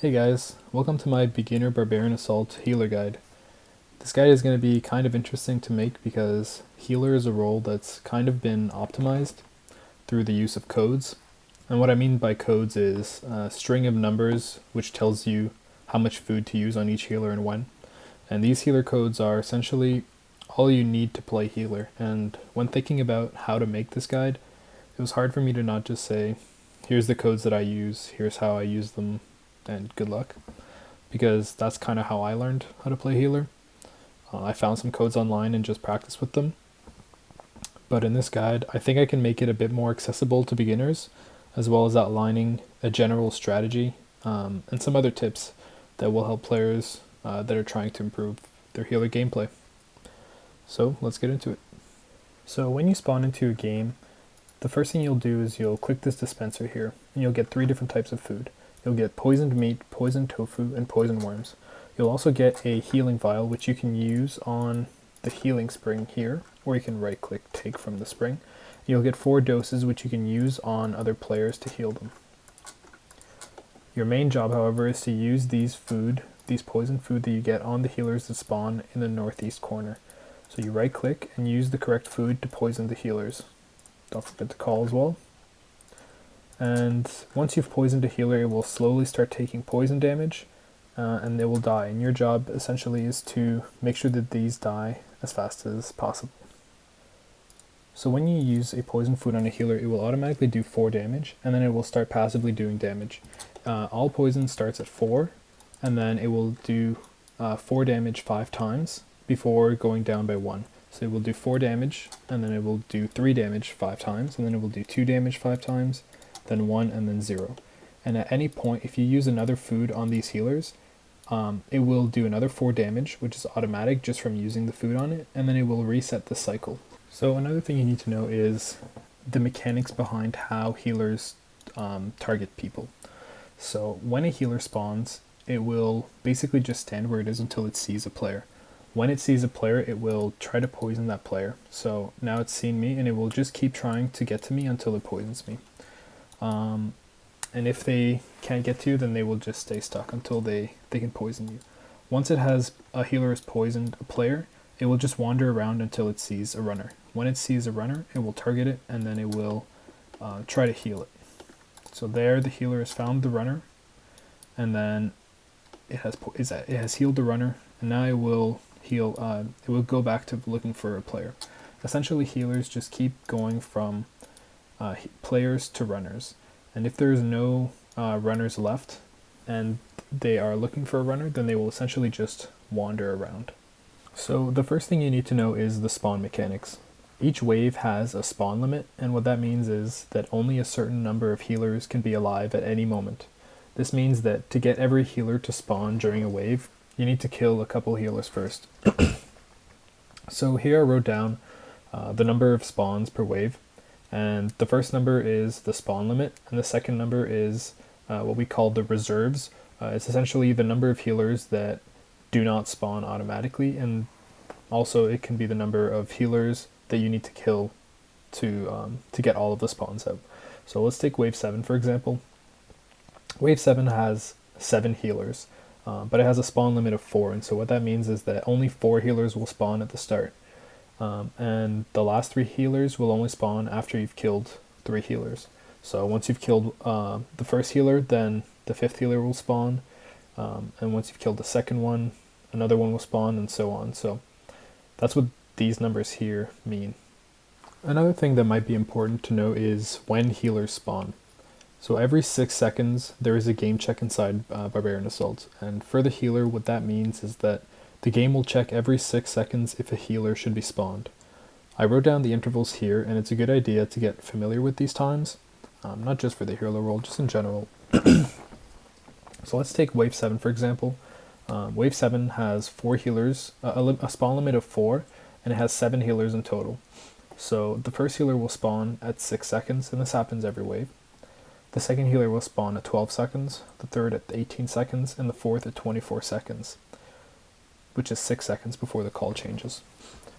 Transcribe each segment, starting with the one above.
Hey guys, welcome to my beginner Barbarian Assault healer guide. This guide is going to be kind of interesting to make because healer is a role that's kind of been optimized through the use of codes. And what I mean by codes is a string of numbers which tells you how much food to use on each healer and when. And these healer codes are essentially all you need to play healer. And when thinking about how to make this guide, it was hard for me to not just say, here's the codes that I use, here's how I use them, and good luck, because that's kind of how I learned how to play healer. I found some codes online and just practiced with them. But in this guide, I think I can make it a bit more accessible to beginners, as well as outlining a general strategy and some other tips that will help players that are trying to improve their healer gameplay. So let's get into it. So when you spawn into a game, the first thing you'll do is you'll click this dispenser here, and you'll get 3 different types of food. You'll get poisoned meat, poisoned tofu, and poisoned worms. You'll also get a healing vial, which you can use on the healing spring here, or you can right click take from the spring. You'll get 4 doses, which you can use on other players to heal them. Your main job, however, is to use these poison food that you get on the healers that spawn in the northeast corner. So you right click and use the correct food to poison the healers. Don't forget to call as well. And once you've poisoned a healer, it will slowly start taking poison damage, and they will die. And your job essentially is to make sure that these die as fast as possible. So when you use a poison food on a healer, it will automatically do 4 damage, and then it will start passively doing damage. All poison starts at 4, and then it will do 4 damage 5 times before going down by 1. So it will do 4 damage, and then it will do 3 damage 5 times, and then it will do 2 damage 5 times, then 1, and then 0. And at any point, if you use another food on these healers, it will do another 4 damage, which is automatic just from using the food on it, and then it will reset the cycle. So another thing you need to know is the mechanics behind how healers target people. So when a healer spawns, it will basically just stand where it is until it sees a player. When it sees a player, it will try to poison that player. So now it's seen me, and it will just keep trying to get to me until it poisons me. And if they can't get to you, then they will just stay stuck until they can poison you. Once a healer has poisoned a player, it will just wander around until it sees a runner. When it sees a runner, it will target it, and then it will try to heal it. So there, the healer has found the runner, and then it has healed the runner, and now it will heal. It will go back to looking for a player. Essentially, healers just keep going from players to runners, and if there's no runners left and they are looking for a runner, then they will essentially just wander around. So the first thing you need to know is the spawn mechanics. Each wave has a spawn limit, and what that means is that only a certain number of healers can be alive at any moment. This means that to get every healer to spawn during a wave, you need to kill a couple healers first. So here I wrote down the number of spawns per wave. And the first number is the spawn limit, and the second number is what we call the reserves. It's essentially the number of healers that do not spawn automatically, and also it can be the number of healers that you need to kill to get all of the spawns out. So let's take wave 7 for example. Wave 7 has 7 healers, but it has a spawn limit of 4, and so what that means is that only 4 healers will spawn at the start. And the last 3 healers will only spawn after you've killed 3 healers. So once you've killed the first healer, then the 5th healer will spawn, and once you've killed the second one, another one will spawn, and so on. So that's what these numbers here mean. Another thing that might be important to know is when healers spawn. So every 6 seconds there is a game check inside Barbarian Assault, and for the healer what that means is that the game will check every 6 seconds if a healer should be spawned. I wrote down the intervals here, and it's a good idea to get familiar with these times, not just for the healer role, just in general. So let's take wave 7 for example. Wave 7 has 4 healers, a spawn limit of 4, and it has 7 healers in total. So the first healer will spawn at 6 seconds, and this happens every wave. The second healer will spawn at 12 seconds, the third at 18 seconds, and the fourth at 24 seconds. Which is 6 seconds before the call changes.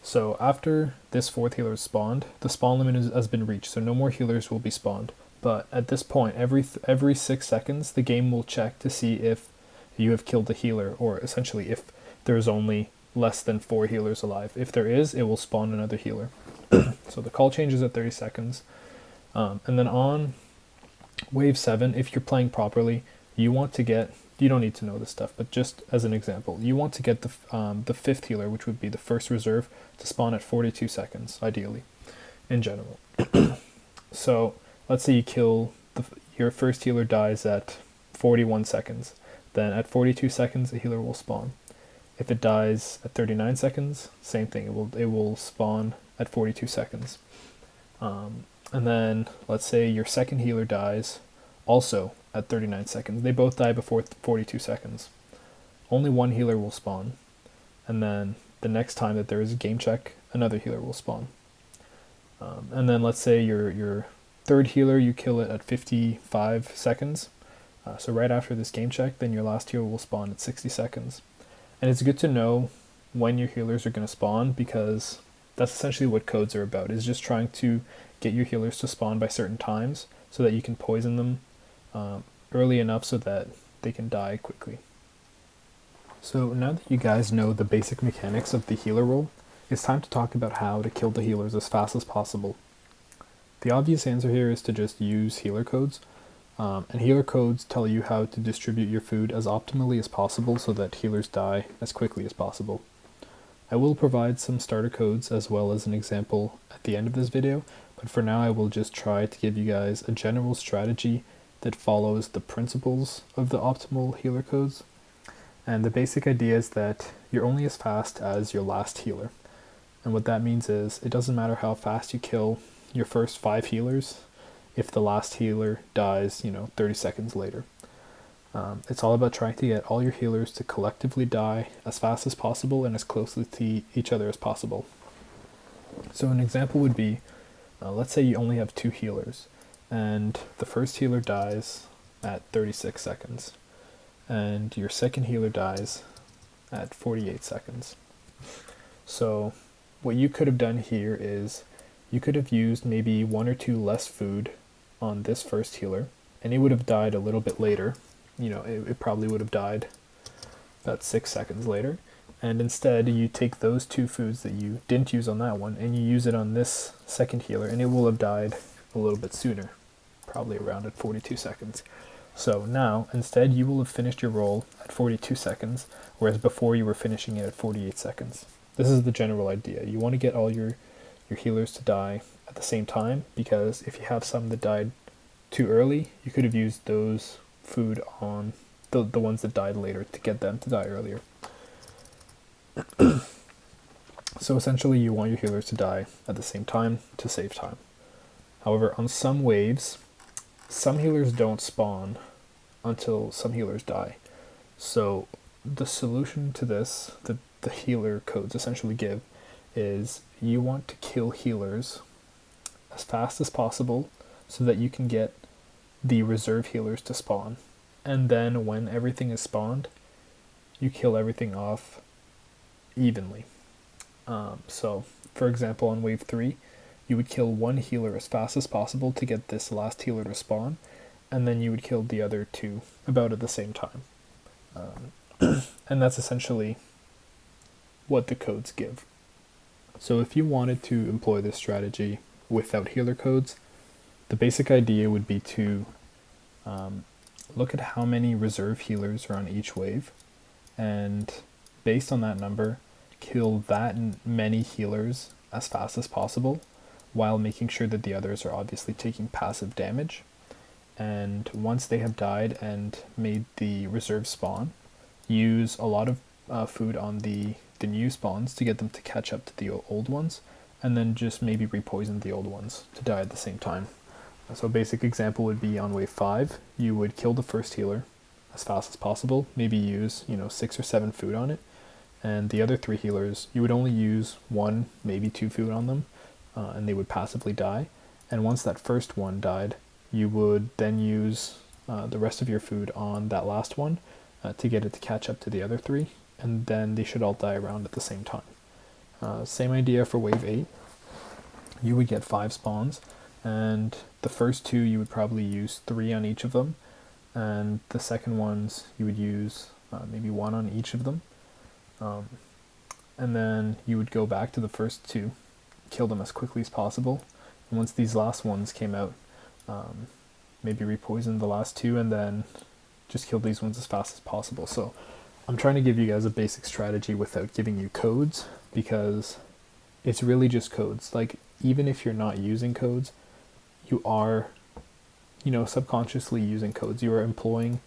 So after this 4th healer is spawned, the spawn limit has been reached, so no more healers will be spawned. But at this point, every 6 seconds, the game will check to see if you have killed a healer, or essentially if there's only less than 4 healers alive. If there is, it will spawn another healer. So the call changes at 30 seconds. And then on wave 7, if you're playing properly, you want to get, you don't need to know this stuff, but just as an example, you want to get the 5th healer, which would be the first reserve, to spawn at 42 seconds, ideally, in general. So let's say you kill, your first healer dies at 41 seconds. Then at 42 seconds, a healer will spawn. If it dies at 39 seconds, same thing, it will spawn at 42 seconds. And then let's say your second healer dies also at 39 seconds. They both die before 42 seconds. Only one healer will spawn. And then the next time that there is a game check, another healer will spawn. And then let's say your third healer, you kill it at 55 seconds. So right after this game check, then your last healer will spawn at 60 seconds. And it's good to know when your healers are going to spawn, because that's essentially what codes are about, is just trying to get your healers to spawn by certain times so that you can poison them early enough so that they can die quickly. So now that you guys know the basic mechanics of the healer role, it's time to talk about how to kill the healers as fast as possible. The obvious answer here is to just use healer codes, and healer codes tell you how to distribute your food as optimally as possible so that healers die as quickly as possible. I will provide some starter codes as well as an example at the end of this video, but for now I will just try to give you guys a general strategy that follows the principles of the optimal healer codes. And the basic idea is that you're only as fast as your last healer. And what that means is it doesn't matter how fast you kill your first 5 healers if the last healer dies, 30 seconds later. It's all about trying to get all your healers to collectively die as fast as possible and as closely to each other as possible. So an example would be, let's say you only have 2 healers, and the first healer dies at 36 seconds, and your second healer dies at 48 seconds. So what you could have done here is you could have used maybe 1 or 2 less food on this first healer, and it would have died a little bit later. It probably would have died about 6 seconds later. And instead, you take those 2 foods that you didn't use on that one, and you use it on this second healer, and it will have died a little bit sooner, probably around at 42 seconds. So now, instead, you will have finished your roll at 42 seconds, whereas before you were finishing it at 48 seconds. This is the general idea. You want to get all your healers to die at the same time, because if you have some that died too early, you could have used those food on the ones that died later to get them to die earlier. So essentially you want your healers to die at the same time to save time. However, on some waves, some healers don't spawn until some healers die. So the solution to this, the healer codes essentially give, is you want to kill healers as fast as possible so that you can get the reserve healers to spawn. And then when everything is spawned, you kill everything off evenly. So for example, on wave 3, you would kill 1 healer as fast as possible to get this last healer to spawn, and then you would kill the other 2 about at the same time. And that's essentially what the codes give. So if you wanted to employ this strategy without healer codes, the basic idea would be to look at how many reserve healers are on each wave, and based on that number, kill that many healers as fast as possible, while making sure that the others are obviously taking passive damage. And once they have died and made the reserve spawn, use a lot of food on the new spawns to get them to catch up to the old ones, and then just maybe repoison the old ones to die at the same time. So a basic example would be on wave 5, you would kill the first healer as fast as possible, maybe use 6 or 7 food on it, and the other 3 healers, you would only use 1, maybe 2 food on them, and they would passively die. And once that first one died, you would then use the rest of your food on that last one to get it to catch up to the other 3, and then they should all die around at the same time. Same idea for wave 8. You would get 5 spawns, and the first two you would probably use 3 on each of them, and the second ones you would use maybe 1 on each of them. And then you would go back to the first two, kill them as quickly as possible, and once these last ones came out, maybe repoison the last two, and then just kill these ones as fast as possible. So I'm trying to give you guys a basic strategy without giving you codes, because it's really just codes. Like, even if you're not using codes, you are, subconsciously using codes. You are employing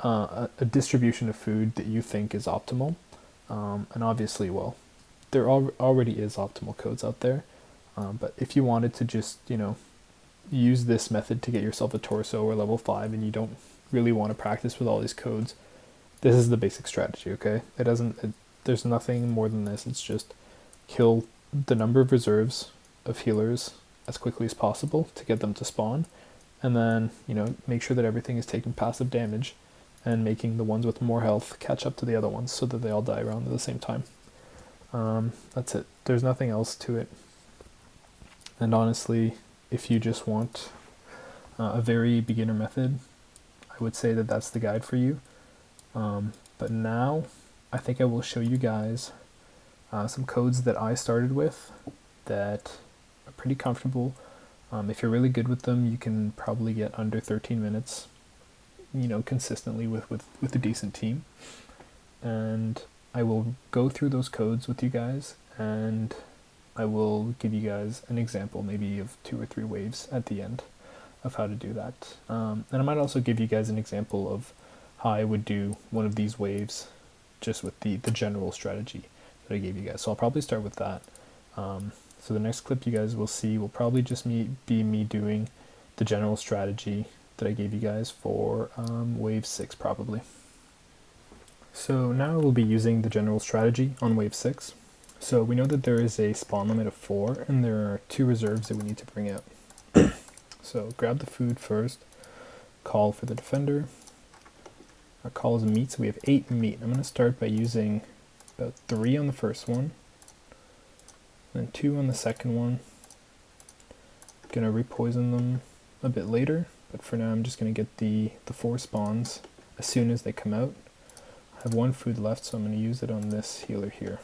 a distribution of food that you think is optimal. And obviously, well, there already is optimal codes out there. But if you wanted to just, use this method to get yourself a torso or level 5, and you don't really want to practice with all these codes, this is the basic strategy, okay? There's nothing more than this. It's just kill the number of reserves of healers as quickly as possible to get them to spawn, and then, make sure that everything is taking passive damage and making the ones with more health catch up to the other ones so that they all die around at the same time. That's it. There's nothing else to it. And honestly, if you just want a very beginner method, I would say that that's the guide for you. But now, I think I will show you guys some codes that I started with that are pretty comfortable. If you're really good with them, you can probably get under 13 minutes, consistently with a decent team. And I will go through those codes with you guys, and I will give you guys an example maybe of 2 or 3 waves at the end of how to do that. And I might also give you guys an example of how I would do one of these waves just with the general strategy that I gave you guys. So I'll probably start with that. So the next clip you guys will see will probably just be me doing the general strategy that I gave you guys for wave 6 probably. So now we'll be using the general strategy on wave 6. So we know that there is a spawn limit of 4, and there are 2 reserves that we need to bring out. So grab the food first, call for the defender. Our call is meat, so we have 8 meat. I'm going to start by using about 3 on the first one, then 2 on the second one. Going to repoison them a bit later, but for now I'm just going to get the 4 spawns as soon as they come out. I have 1 food left, so I'm going to use it on this healer here.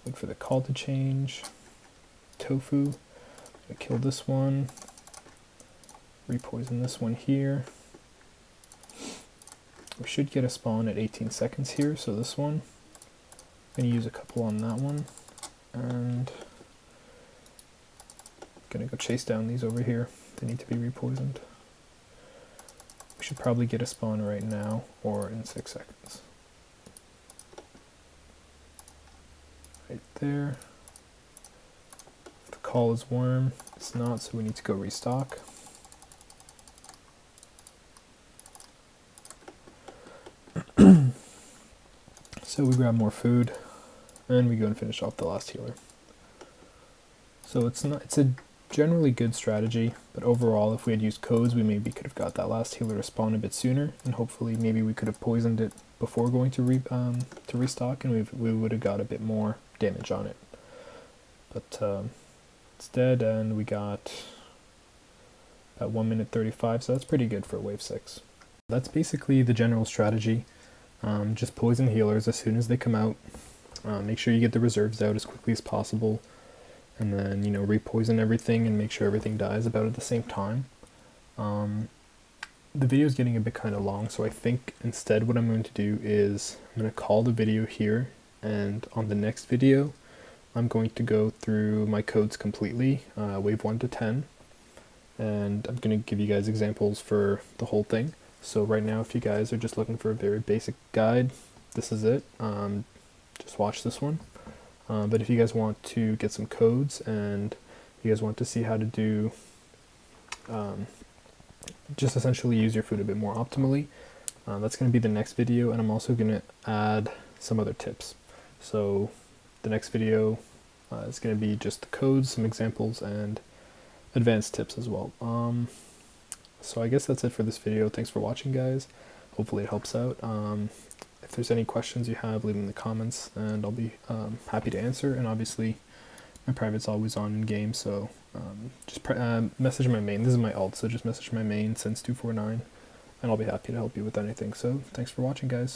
Wait for the call to change. Tofu. I'm going to kill this one. Repoison this one here. We should get a spawn at 18 seconds here, so this one. I'm going to use a couple on that one. And I'm going to go chase down these over here. They need to be repoisoned. We should probably get a spawn right now or in 6 seconds. Right there. The call is warm. It's not, so we need to go restock. So we grab more food, and we go and finish off the last healer. So it's a generally good strategy, but overall, if we had used codes, we maybe could have got that last healer to spawn a bit sooner, and hopefully maybe we could have poisoned it before going to restock, and we would have got a bit more damage on it. But it's dead, and we got about 1 minute 35, so that's pretty good for wave 6. That's basically the general strategy. Just poison healers as soon as they come out. Make sure you get the reserves out as quickly as possible, and then repoison everything and make sure everything dies about at the same time. The video is getting a bit kind of long, so I think instead what I'm going to do is I'm going to call the video here, and on the next video I'm going to go through my codes completely, wave 1 to 10, and I'm going to give you guys examples for the whole thing. So right now, if you guys are just looking for a very basic guide, this is it. Just watch this one. But if you guys want to get some codes and you guys want to see how to do, just essentially use your food a bit more optimally, that's going to be the next video, and I'm also going to add some other tips. So the next video is going to be just the codes, some examples, and advanced tips as well. So I guess that's it for this video. Thanks for watching, guys. Hopefully it helps out. If there's any questions you have, leave them in the comments, and I'll be happy to answer. And obviously, my private's always on in game, so just message my main. This is my alt, so just message my main since 249, and I'll be happy to help you with anything. So thanks for watching, guys.